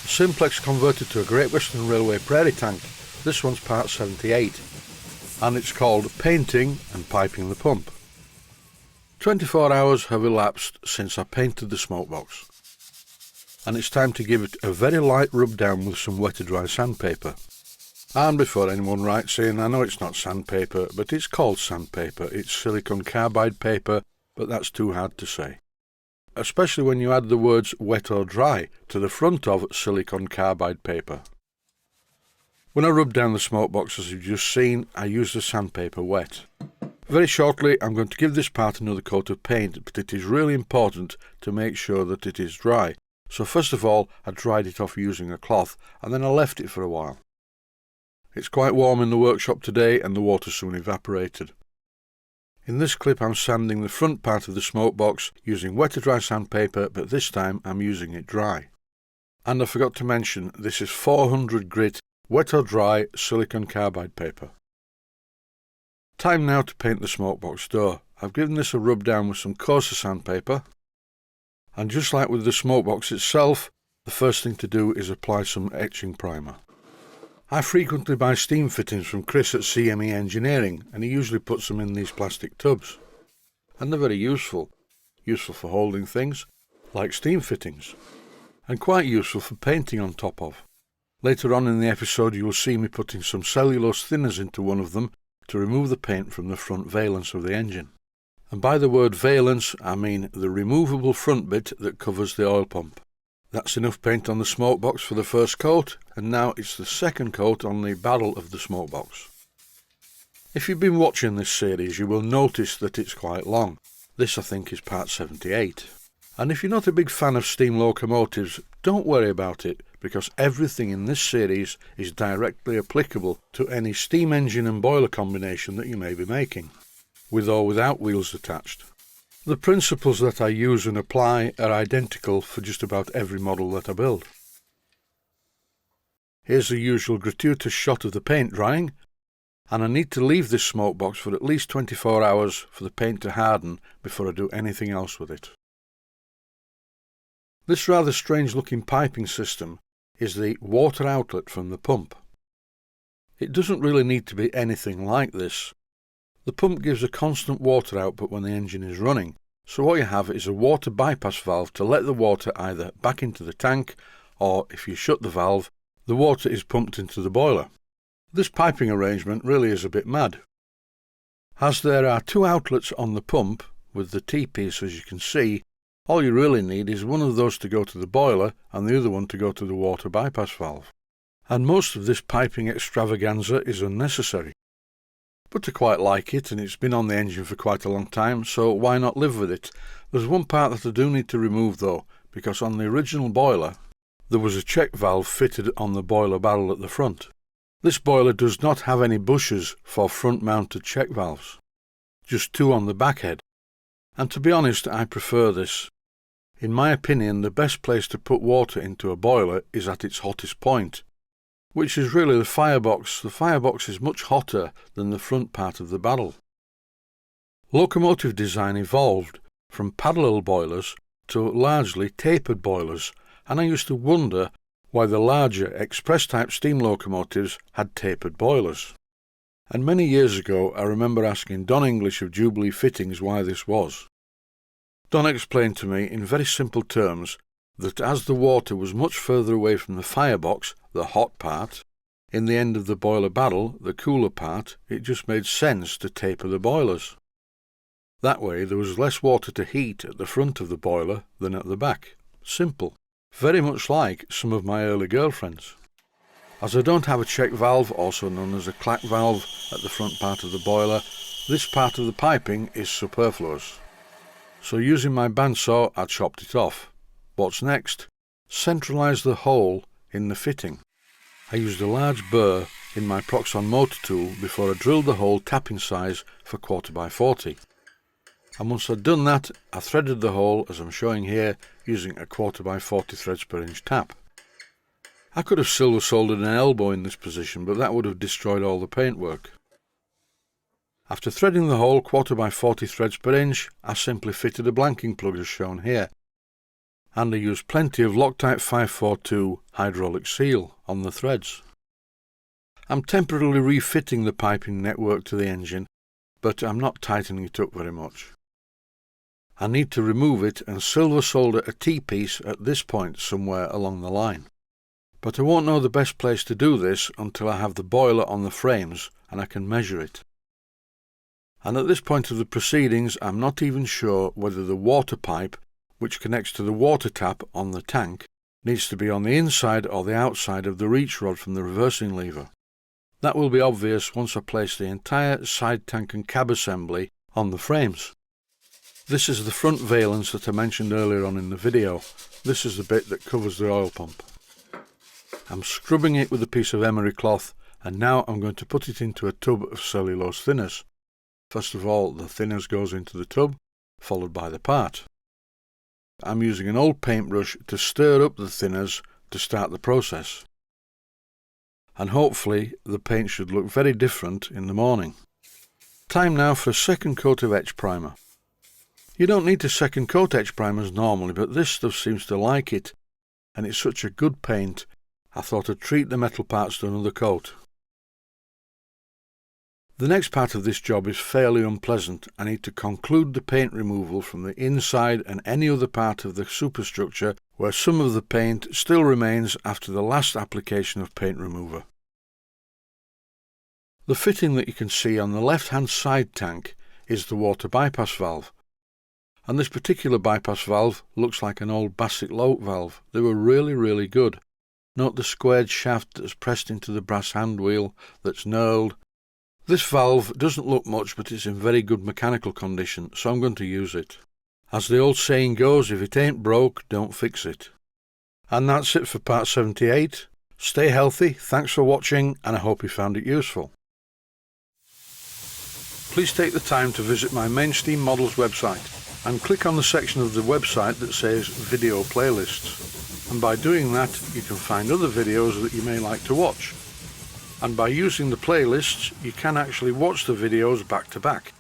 Simplex converted to a Great Western Railway Prairie tank. This one's part 78, and it's called Painting and Piping the Pump. 24 hours have elapsed since I painted the smokebox, and it's time to give it a very light rub down with some wet to dry sandpaper. And before anyone writes in, I know it's not sandpaper, but it's called sandpaper. It's silicon carbide paper, but that's too hard to say, especially when you add the words wet or dry to the front of silicon carbide paper. When I rub down the smokebox, as you've just seen, I use the sandpaper wet. Very shortly I'm going to give this part another coat of paint, but it is really important to make sure that it is dry. So first of all I dried it off using a cloth, and then I left it for a while. It's quite warm in the workshop today and the water soon evaporated. In this clip I'm sanding the front part of the smokebox using wet to dry sandpaper, but this time I'm using it dry. And I forgot to mention, this is 400 grit wet or dry silicon carbide paper. Time now to paint the smokebox door. I've given this a rub down with some coarser sandpaper, and just like with the smokebox itself, the first thing to do is apply some etching primer. I frequently buy steam fittings from Chris at CME Engineering, and he usually puts them in these plastic tubs. And they're very useful. Useful for holding things, like steam fittings, and quite useful for painting on top of. Later on in the episode you will see me putting some cellulose thinners into one of them to remove the paint from the front valence of the engine. And by the word valence I mean the removable front bit that covers the oil pump. That's enough paint on the smokebox for the first coat, and now it's the second coat on the barrel of the smokebox. If you've been watching this series you will notice that it's quite long. This I think is part 78. And if you're not a big fan of steam locomotives, don't worry about it, because everything in this series is directly applicable to any steam engine and boiler combination that you may be making, with or without wheels attached. The principles that I use and apply are identical for just about every model that I build. Here's the usual gratuitous shot of the paint drying, and I need to leave this smokebox for at least 24 hours for the paint to harden before I do anything else with it. This rather strange looking piping system is the water outlet from the pump. It doesn't really need to be anything like this. The pump gives a constant water output when the engine is running, so what you have is a water bypass valve to let the water either back into the tank, or if you shut the valve, the water is pumped into the boiler. This piping arrangement really is a bit mad. As there are two outlets on the pump, with the T-piece as you can see, all you really need is one of those to go to the boiler and the other one to go to the water bypass valve. And most of this piping extravaganza is unnecessary. But I quite like it, and it's been on the engine for quite a long time, so why not live with it? There's one part that I do need to remove though, because on the original boiler there was a check valve fitted on the boiler barrel at the front. This boiler does not have any bushes for front mounted check valves, just two on the back head. And to be honest, I prefer this. In my opinion, the best place to put water into a boiler is at its hottest point, which is really the firebox. The firebox is much hotter than the front part of the barrel. Locomotive design evolved from parallel boilers to largely tapered boilers, and I used to wonder why the larger express-type steam locomotives had tapered boilers. And many years ago I remember asking Don English of Jubilee Fittings why this was. Don explained to me in very simple terms that as the water was much further away from the firebox, the hot part, in the end of the boiler barrel, the cooler part, it just made sense to taper the boilers. That way there was less water to heat at the front of the boiler than at the back. Simple. Very much like some of my early girlfriends. As I don't have a check valve, also known as a clack valve, at the front part of the boiler, this part of the piping is superfluous. So using my bandsaw I chopped it off. What's next? Centralise the hole in the fitting. I used a large burr in my Proxxon motor tool before I drilled the hole tapping size for 1/4x40. And once I'd done that, I threaded the hole as I'm showing here using a 1/4x40 threads per inch tap. I could have silver soldered an elbow in this position, but that would have destroyed all the paintwork. After threading the hole 1/4x40 threads per inch, I simply fitted a blanking plug as shown here. and I use plenty of Loctite 542 hydraulic seal on the threads. I'm temporarily refitting the piping network to the engine, but I'm not tightening it up very much. I need to remove it and silver solder a T-piece at this point somewhere along the line. But I won't know the best place to do this until I have the boiler on the frames and I can measure it. And at this point of the proceedings, I'm not even sure whether the water pipe, which connects to the water tap on the tank, needs to be on the inside or the outside of the reach rod from the reversing lever. That will be obvious once I place the entire side tank and cab assembly on the frames. This is the front valence that I mentioned earlier on in the video. This is the bit that covers the oil pump. I'm scrubbing it with a piece of emery cloth, and now I'm going to put it into a tub of cellulose thinners. First of all, the thinners goes into the tub, followed by the part. I'm using an old paintbrush to stir up the thinners to start the process. And hopefully the paint should look very different in the morning. Time now for a second coat of etch primer. You don't need to second coat etch primers normally, but this stuff seems to like it, and it's such a good paint, I thought I'd treat the metal parts to another coat. The next part of this job is fairly unpleasant. I need to conclude the paint removal from the inside and any other part of the superstructure where some of the paint still remains after the last application of paint remover. The fitting that you can see on the left-hand side tank is the water bypass valve. And this particular bypass valve looks like an old Bassett-Loke valve. They were really good. Note the squared shaft that's pressed into the brass hand wheel that's knurled. This valve doesn't look much, but it's in very good mechanical condition, so I'm going to use it. As the old saying goes, if it ain't broke, don't fix it. And that's it for part 78. Stay healthy, thanks for watching, and I hope you found it useful. Please take the time to visit my Mainsteam Models website and click on the section of the website that says Video Playlists. And by doing that, you can find other videos that you may like to watch. And by using the playlists, you can actually watch the videos back to back.